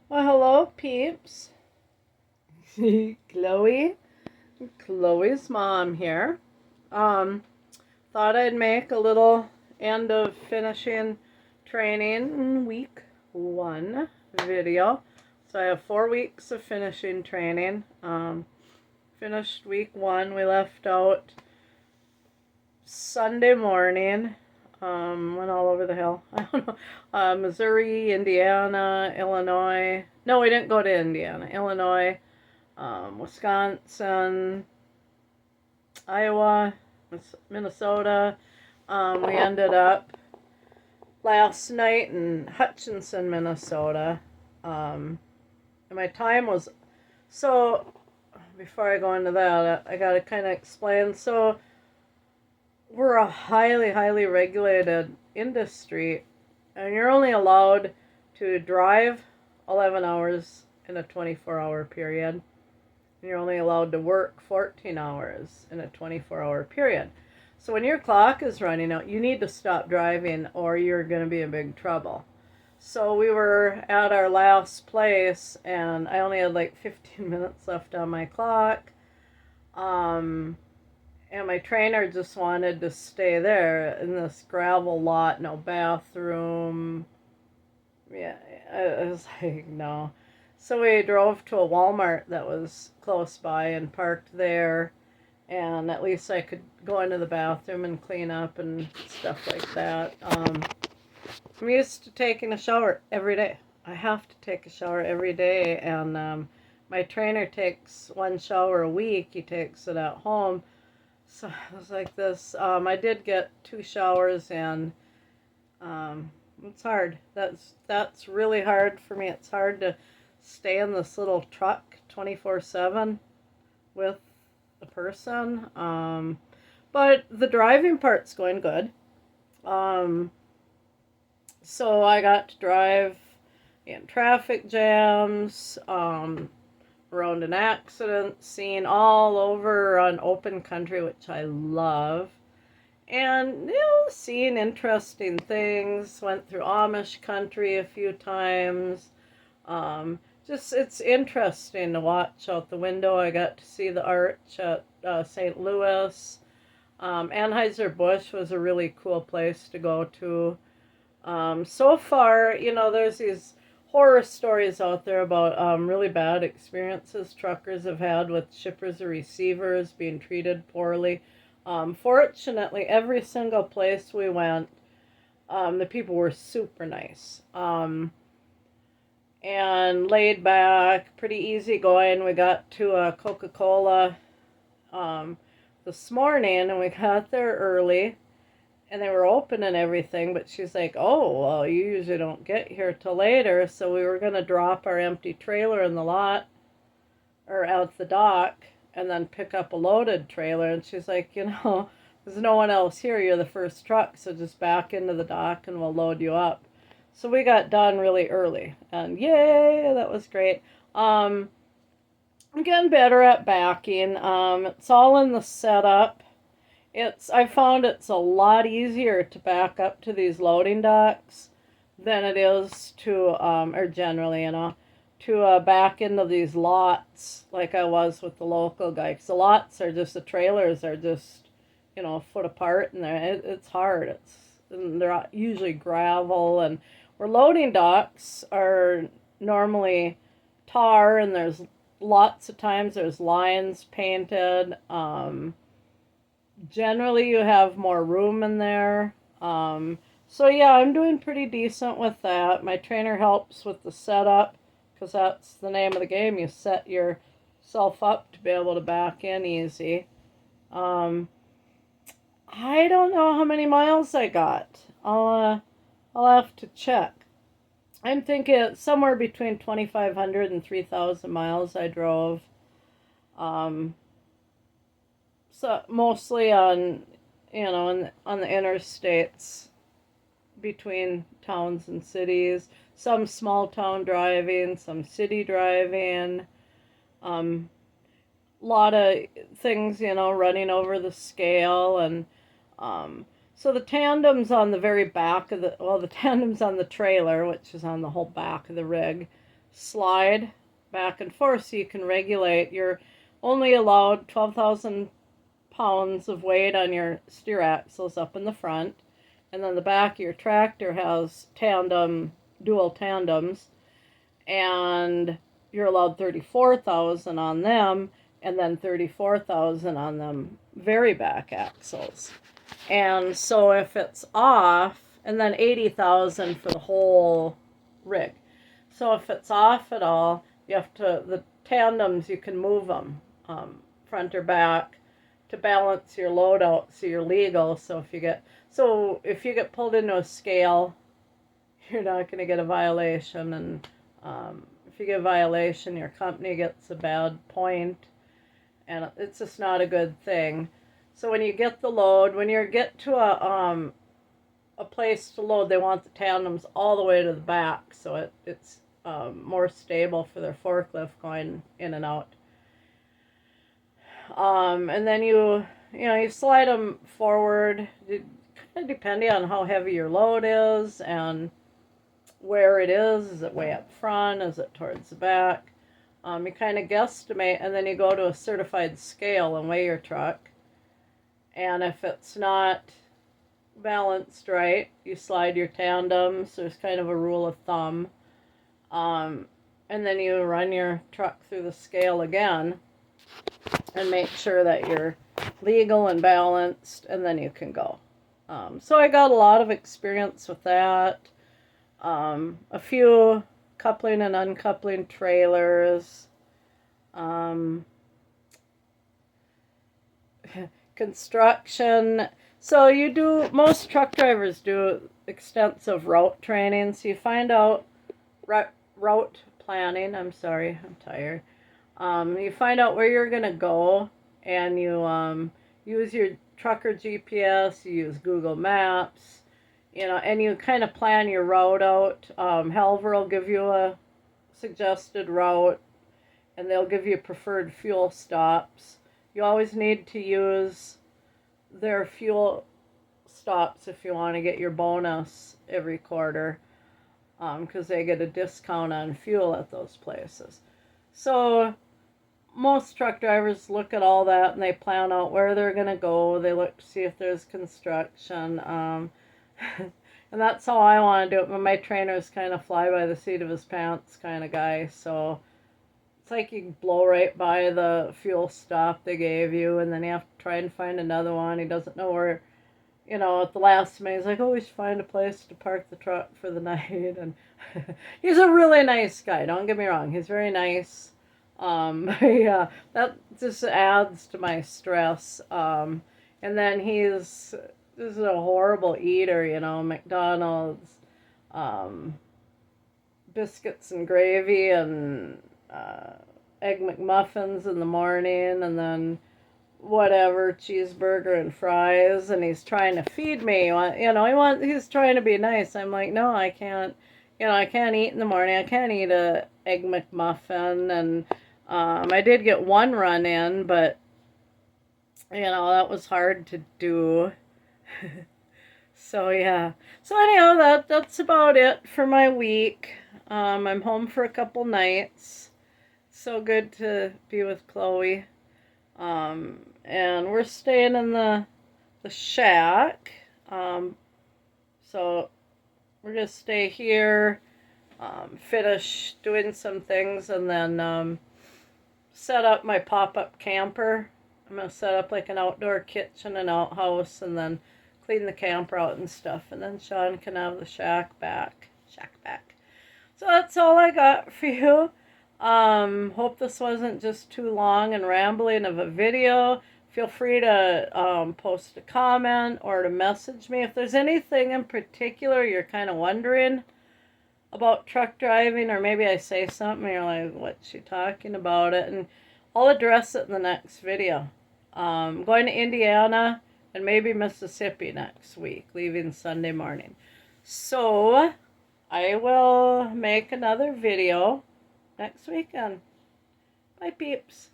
Well, hello, peeps. Chloe. Chloe's mom here. Um, Thought I'd make a little end of finishing training week one video. So I have 4 weeks of finishing training. Finished week one. We left out Sunday morning. Went all over the hill. I don't know. Missouri, Indiana, Illinois. No, we didn't go to Indiana. Illinois, Wisconsin, Iowa, Minnesota. We ended up last night in Hutchinson, Minnesota. And my time was so. Before I go into that, I got to kind of explain. So we're a highly, highly regulated industry, and you're only allowed to drive 11 hours in a 24-hour period. And you're only allowed to work 14 hours in a 24-hour period. So when your clock is running out, you need to stop driving or you're going to be in big trouble. So we were at our last place, and I only had like 15 minutes left on my clock. And my trainer just wanted to stay there in this gravel lot, no bathroom. Yeah, I was like, no. So we drove to a Walmart that was close by and parked there. And at least I could go into the bathroom and clean up and stuff like that. I'm used to taking a shower every day. I have to take a shower every day. And my trainer takes one shower a week. He takes it at home. So it was like this. I did get 2 showers, and it's hard. That's really hard for me. It's hard to stay in this little truck 24/7 with a person. But the driving part's going good. So I got to drive in traffic jams. Around an accident scene all over on open country, which I love. And, seeing interesting things. Went through Amish country a few times. Just, it's interesting to watch out the window. I got to see the arch at St. Louis. Anheuser-Busch was a really cool place to go to. So far, there's these horror stories out there about really bad experiences truckers have had with shippers or receivers being treated poorly. Fortunately, every single place we went, the people were super nice and laid back, pretty easygoing. We got to a Coca-Cola this morning, and we got there early. And they were open and everything, but she's like, oh, well, you usually don't get here till later. So we were going to drop our empty trailer in the lot or out the dock and then pick up a loaded trailer. And she's like, there's no one else here. You're the first truck, so just back into the dock and we'll load you up. So we got done really early, and yay, that was great. I'm getting better at backing. It's all in the setup. I found it's a lot easier to back up to these loading docks than it is to, or generally, to back into these lots like I was with the local guy. Because the lots are just, the trailers are just, a foot apart, and it's hard. They're usually gravel, and where loading docks are normally tar, and there's lots of times there's lines painted. Generally, you have more room in there. So yeah, I'm doing pretty decent with that. My trainer helps with the setup, because that's the name of the game. You set yourself up to be able to back in easy. I don't know how many miles I got. I'll have to check. I'm thinking it's somewhere between 2,500 and 3,000 miles I drove. So mostly on, on the interstates between towns and cities. Some small town driving, some city driving. Lot of things, running over the scale. And so the tandem's on the very back of the tandem's on the trailer, which is on the whole back of the rig. slide back and forth so you can regulate. You're only allowed 12,000 pounds of weight on your steer axles up in the front, and then the back of your tractor has dual tandems, and you're allowed 34,000 on them, and then 34,000 on them very back axles. And so if it's off, and then 80,000 for the whole rig. So if it's off at all, you have to, the tandems, you can move them front or back to balance your load out so you're legal. So if you get pulled into a scale, you're not going to get a violation. And if you get a violation, your company gets a bad point, and it's just not a good thing. So when you get the load, when you get to a place to load, they want the tandems all the way to the back, so it's more stable for their forklift going in and out. And then you slide them forward, kind of depending on how heavy your load is and where it is. Is it way up front? Is it towards the back? You kind of guesstimate, and then you go to a certified scale and weigh your truck. And if it's not balanced right, you slide your tandems. There's kind of a rule of thumb. And then you run your truck through the scale again and make sure that you're legal and balanced, and then you can go. So I got a lot of experience with that. A few coupling and uncoupling trailers. Construction. So most truck drivers do extensive route training. So you find out route planning. I'm sorry, I'm tired. You find out where you're going to go, and you use your trucker GPS, you use Google Maps, and you kind of plan your route out. Helver will give you a suggested route, and they'll give you preferred fuel stops. You always need to use their fuel stops if you want to get your bonus every quarter, because they get a discount on fuel at those places. So most truck drivers look at all that and they plan out where they're going to go. They look to see if there's construction. And that's how I want to do it. But my trainer's kind of fly by the seat of his pants kind of guy. So it's like you blow right by the fuel stop they gave you, and then you have to try and find another one. He doesn't know where, at the last minute, he's like, oh, we should find a place to park the truck for the night. And he's a really nice guy. Don't get me wrong. He's very nice. Yeah, that just adds to my stress. And then this is a horrible eater, McDonald's, biscuits and gravy and Egg McMuffins in the morning, and then whatever, cheeseburger and fries, and he's trying to feed me. He's trying to be nice. I'm like, no, I can't. I can't eat in the morning. I can't eat a Egg McMuffin, and I did get one run in, but that was hard to do. So yeah. So anyhow, that's about it for my week. I'm home for a couple nights. So good to be with Chloe. And we're staying in the shack. So we're gonna stay here, finish doing some things, and then set up my pop-up camper. I'm gonna set up like an outdoor kitchen and outhouse, and then clean the camper out and stuff, and then Sean can have the shack back. So that's all I got for you. Hope this wasn't just too long and rambling of a video. Feel free to post a comment or to message me if there's anything in particular you're kind of wondering about truck driving, or maybe I say something and you're like, what's she talking about it? And I'll address it in the next video. I'm going to Indiana and maybe Mississippi next week, leaving Sunday morning. So I will make another video next weekend. Bye, peeps.